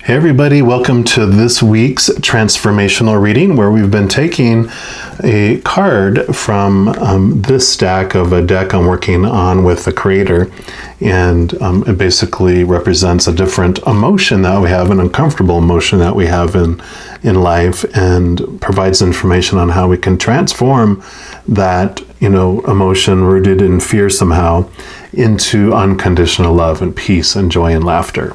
Hey everybody, welcome to this week's transformational reading where we've been taking a card from this stack of a deck I'm working on with the creator, and it basically represents a different emotion that we have, an uncomfortable emotion that we have in life, and provides information on how we can transform that emotion rooted in fear somehow into unconditional love and peace and joy and laughter.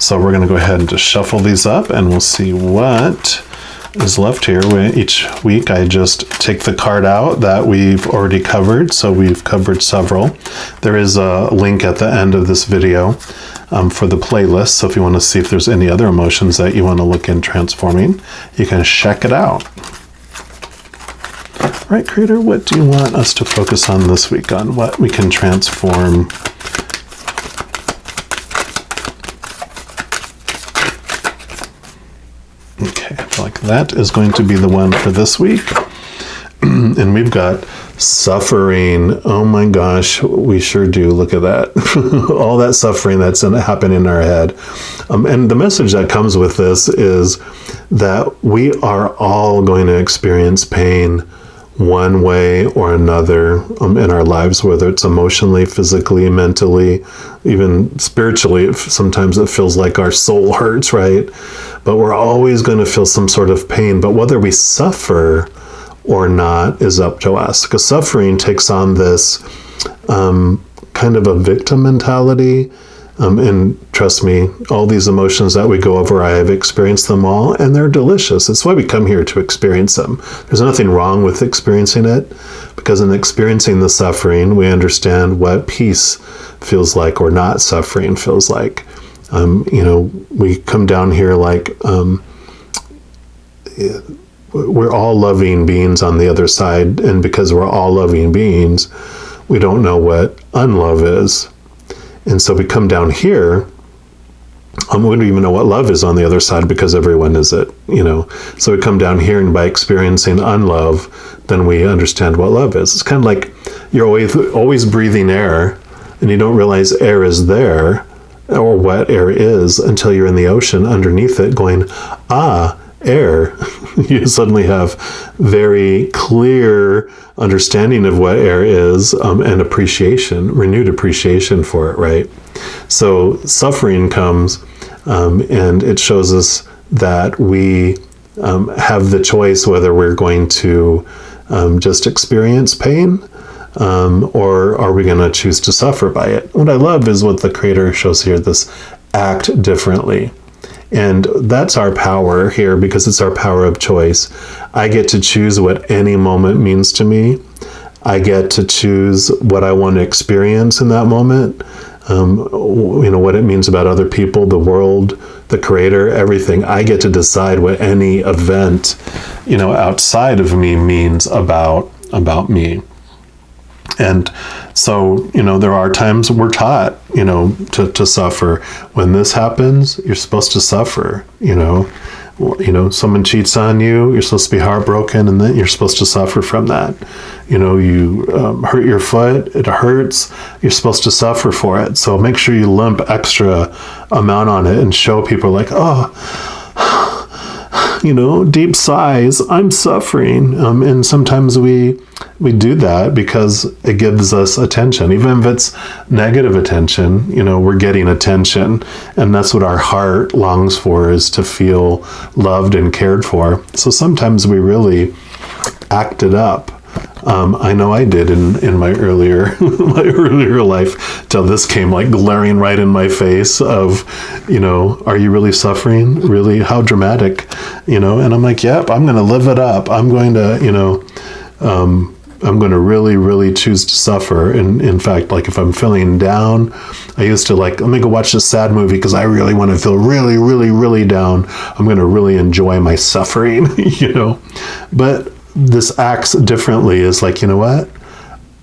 So we're going to go ahead and just shuffle these up and we'll see what is left here. Each week I just take the card out that we've already covered. So we've covered several. There is a link at the end of this video for the playlist. So if you want to see if there's any other emotions that you want to look in transforming, you can check it out. All right, Creator, what do you want us to focus on this week on what we can transform? Okay, I feel like that is going to be the one for this week. And we've got suffering. Oh my gosh, we sure do. Look at that. All that suffering that's happening in our head. And the message that comes with this is that we are all going to experience pain one way or another in our lives, whether it's emotionally, physically, mentally, even spiritually. Sometimes it feels like our soul hurts, right? But we're always going to feel some sort of pain. But whether we suffer or not is up to us, because suffering takes on this kind of a victim mentality. And trust me, all these emotions that we go over, I have experienced them all, and they're delicious. It's why we come here to experience them. There's nothing wrong with experiencing it, because in experiencing the suffering, we understand what peace feels like, or not suffering feels like. We come down here like we're all loving beings on the other side, and because we're all loving beings, we don't know what unlove is. And so we come down here, we don't even know what love is on the other side, because everyone is it, So we come down here, and by experiencing unlove, then we understand what love is. It's kind of like you're always breathing air, and you don't realize air is there, or what air is, until you're in the ocean underneath it going, air. You suddenly have very clear understanding of what air is, and appreciation, renewed appreciation for it, right? So suffering comes, and it shows us that we have the choice whether we're going to just experience pain, or are we going to choose to suffer by it? What I love is what the creator shows here, this act differently. And that's our power here, because it's our power of choice. I get to choose what any moment means to me. I get to choose what I want to experience in that moment. What it means about other people, the world, the creator, everything. I get to decide what any event, outside of me means about me. And so, there are times we're taught, to suffer. When this happens, you're supposed to suffer, someone cheats on you, you're supposed to be heartbroken, and then you're supposed to suffer from that. You hurt your foot, it hurts, you're supposed to suffer for it. So make sure you limp extra amount on it and show people like, deep sighs, I'm suffering. And sometimes we do that because it gives us attention. Even if it's negative attention, we're getting attention. And that's what our heart longs for, is to feel loved and cared for. So sometimes we really act it up. I know I did in my earlier life, till this came like glaring right in my face of, are you really suffering? Really? How dramatic? And I'm like, yep, I'm going to live it up. I'm going to, I'm going to really, really choose to suffer. And in fact, like if I'm feeling down, I used to let me go watch this sad movie because I really want to feel really, really, really down. I'm going to really enjoy my suffering, But this acts differently is like, what?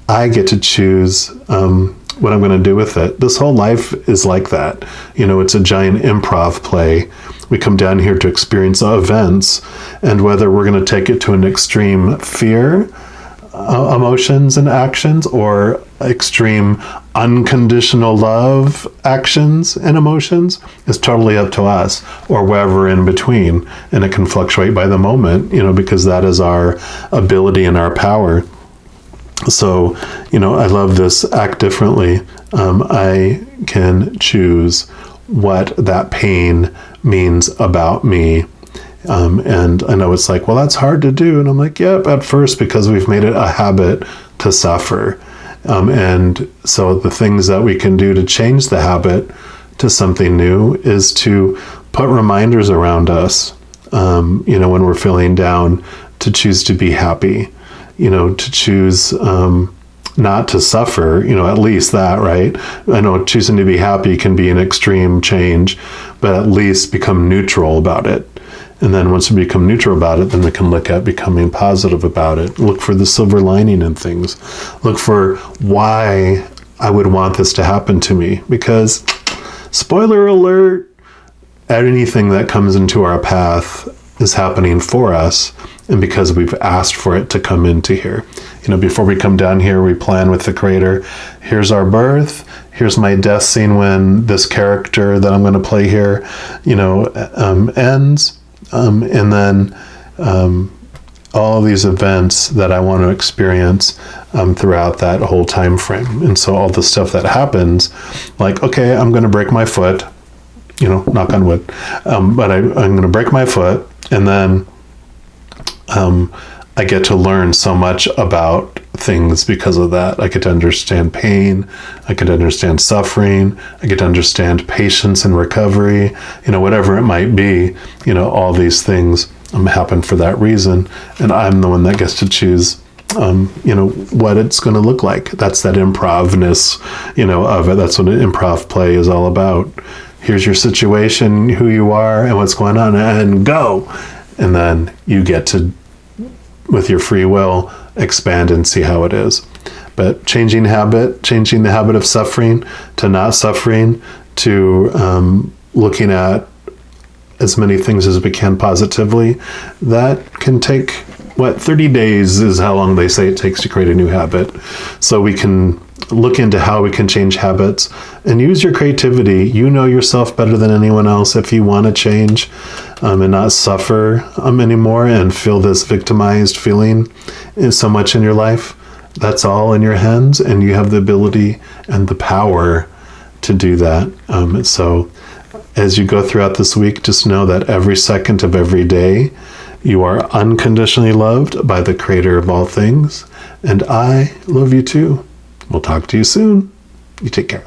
I get to choose what I'm going to do with it. This whole life is like that. It's a giant improv play. We come down here to experience events, and whether we're going to take it to an extreme fear, emotions and actions, or extreme unconditional love actions and emotions is totally up to us, or wherever in between. And it can fluctuate by the moment, because that is our ability and our power. So, I love this act differently. I can choose what that pain means about me. And I know it's like, well, that's hard to do. And I'm like, yep, at first, because we've made it a habit to suffer. And so the things that we can do to change the habit to something new is to put reminders around us, when we're feeling down, to choose to be happy, to choose not to suffer, at least that, right? I know choosing to be happy can be an extreme change, but at least become neutral about it. And then once we become neutral about it, then we can look at becoming positive about it. Look for the silver lining in things. Look for why I would want this to happen to me. Because, spoiler alert, anything that comes into our path is happening for us, and because we've asked for it to come into here. Before we come down here, we plan with the Creator. Here's our birth. Here's my death scene when this character that I'm going to play here, ends. And then all of these events that I want to experience throughout that whole time frame. And so all the stuff that happens, like, okay, I'm going to break my foot, knock on wood, but I'm going to break my foot, and then I get to learn so much about things because of that. I get to understand pain. I get to understand suffering. I get to understand patience and recovery, whatever it might be, all these things happen for that reason. And I'm the one that gets to choose, what it's going to look like. That's that improvness, of it. That's what an improv play is all about. Here's your situation, who you are, and what's going on, and go. And then you get to, with your free will, expand and see how it is. But changing the habit of suffering to not suffering, to looking at as many things as we can positively, that can take, 30 days is how long they say it takes to create a new habit. So we can look into how we can change habits and use your creativity. You know yourself better than anyone else. If you want to change and not suffer anymore and feel this victimized feeling so much in your life, that's all in your hands, and you have the ability and the power to do that. So as you go throughout this week, just know that every second of every day, you are unconditionally loved by the Creator of all things. And I love you too. We'll talk to you soon. You take care.